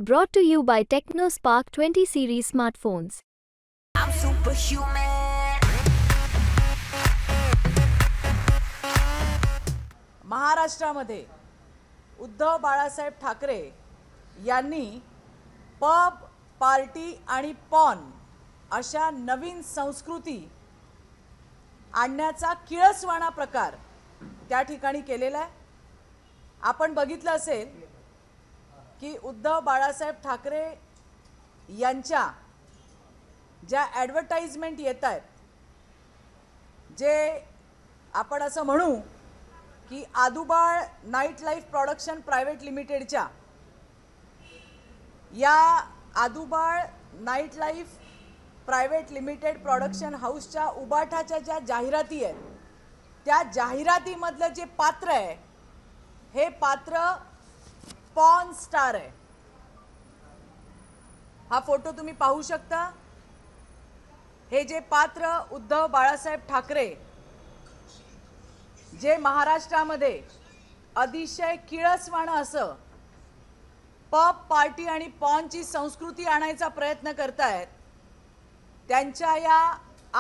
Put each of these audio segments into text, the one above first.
Brought to you by TechnoSpark 20 series smartphones. I'm superhuman. महाराष्ट्रामध्ये उद्धव बाळासाहेब ठाकरे यांनी pub, party आणि pawn अशा नवीन संस्कृती आणण्याचा किळसवाणा प्रकार त्या ठिकाणी केलेला आहे. आपण बघितलं असेल की उद्धव बाळासाहेब ठाकरे यांच्या ज्या ॲडव्हर्टाइजमेंट येत आहेत, जे आपण असं म्हणू की Adubal night life production private लिमिटेडच्या या आदुबाळ night life private limited production हाऊसच्या उबाठाच्या ज्या जाहिराती आहेत, त्या जाहिरातीमधलं जे पात्र आहे हे पात्र पॉर्न स्टार आहे. हा फोटो तुम्ही पाहू शकता. हे जे पात्र उद्धव बाळासाहेब ठाकरे जे महाराष्ट्रामध्ये अतिशय किळसवाणं असं पब, पार्टी आणि पॉनची संस्कृती आणायचा प्रयत्न करतायत, त्यांच्या या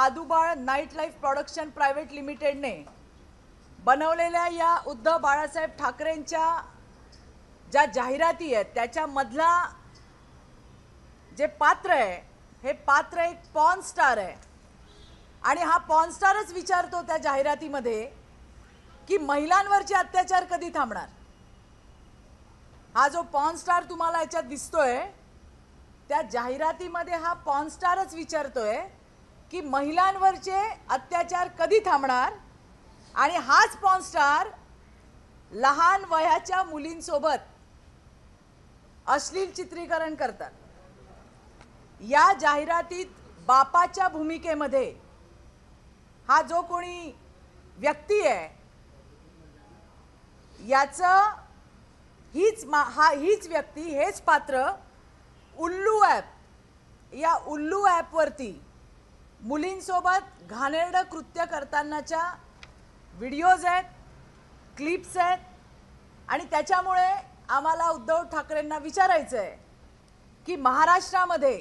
आदुबाळ नाईट लाईफ प्रोडक्शन प्रायव्हेट लिमिटेडने बनवलेल्या या उद्धव बाळासाहेब ठाकरेंच्या ज्या जाहिराती आहेत त्याच्यामधला जे पात्र आहे हे पात्र एक पॉर्न स्टार आहे. आणि हा पॉर्न स्टारच विचारतो त्या जाहिरातीमध्ये की महिलांवरचे अत्याचार कधी थांबणार. हा जो पॉर्न स्टार तुम्हाला याच्यात दिसतोय त्या जाहिरातीमध्ये हा पॉर्न स्टारच विचारतोय की महिलांवरचे अत्याचार कधी थांबणार. आणि हाच पॉर्न स्टार लहान वयाच्या मुलींसोबत अश्लील चित्रीकरण करतात. या जाहिरातीत बापाच्या भूमिकेमध्ये हा जो कोणी व्यक्ती आहे याचं हीच व्यक्ती, हेच पात्र उल्लू ॲप, या उल्लू ॲपवरती मुलींसोबत घाणेरडं कृत्य करतानाच्या व्हिडिओज आहेत, क्लिप्स आहेत. आणि त्याच्यामुळे आम्हाला उद्धव ठाकरेंना विचारायचं आहे की महाराष्ट्रामध्ये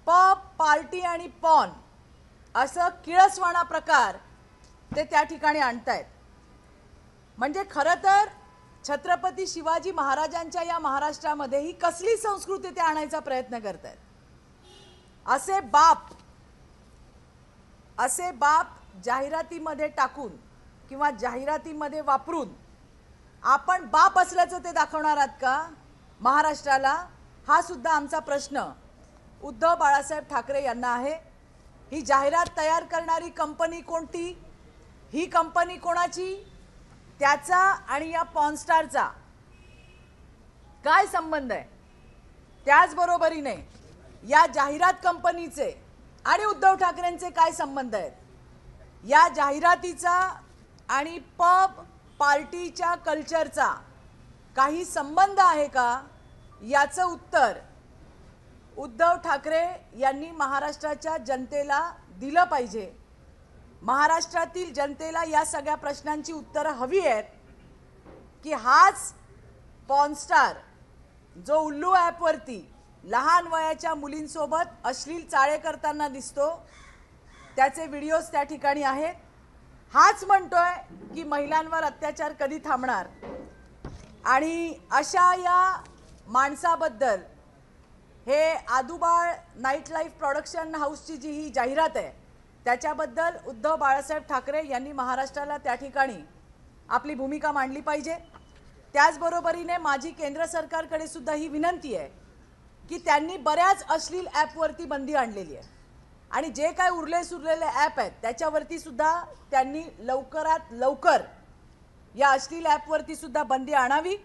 पब, पार्टी आणि पॉन असं किळसवाणा प्रकार ते त्या ठिकाणी आणतायत. म्हणजे खरं तर छत्रपती शिवाजी महाराजांच्या या महाराष्ट्रामध्ये ही कसली संस्कृती ते आणायचा प्रयत्न करतायत. असे बाप जाहिरातीमध्ये टाकून किंवा जाहिरातीमध्ये वापरून आपण बाप असल्याचं ते दाखवणार आहात का महाराष्ट्राला. हा सुद्धा आमचा प्रश्न उद्धव बाळासाहेब ठाकरे यांना आहे. ही जाहिरात तयार करणारी कंपनी कोणती, ही कंपनी कोणाची, त्याचा आणि या पॉर्नस्टारचा काय संबंध आहे. त्याचबरोबरीने या जाहिरात कंपनीचे आणि उद्धव ठाकरेंचे काय संबंध आहेत. या जाहिरातीचा आणि पब, पार्टीच्या कल्चरचा काही संबंध आहे का, याचं उत्तर उद्धव ठाकरे यांनी महाराष्ट्राच्या जनतेला दिलं पाहिजे. महाराष्ट्रातील जनतेला या सगळ्या प्रश्नांची उत्तरं हवी आहेत की हाच पॉर्न स्टार जो उल्लू ॲपवरती लहान वयाच्या मुलींसोबत अश्लील चाळे करताना दिसतो, त्याचे व्हिडिओज त्या ठिकाणी आहेत, हाच म्हणतोय की महिलांवर अत्याचार कधी थांबणार. आणि अशा या माणसाबद्दल हे आदुबाळ नाईट लाईफ प्रोडक्शन हाऊसची जी ही जाहिरात आहे त्याच्याबद्दल उद्धव बाळासाहेब ठाकरे यांनी महाराष्ट्राला त्या ठिकाणी आपली भूमिका मांडली पाहिजे. त्याचबरोबरीने माझी केंद्र सरकारकडे सुद्धा ही विनंती आहे की त्यांनी बऱ्याच अश्लील ॲपवरती बंदी आणलेली आहे आणि जे काय उरले सुरलेले ॲप आहेत त्याच्यावरती सुद्धा त्यांनी लवकरात लवकर या अश्लील ॲपवरती सुद्धा बंदी आणावी.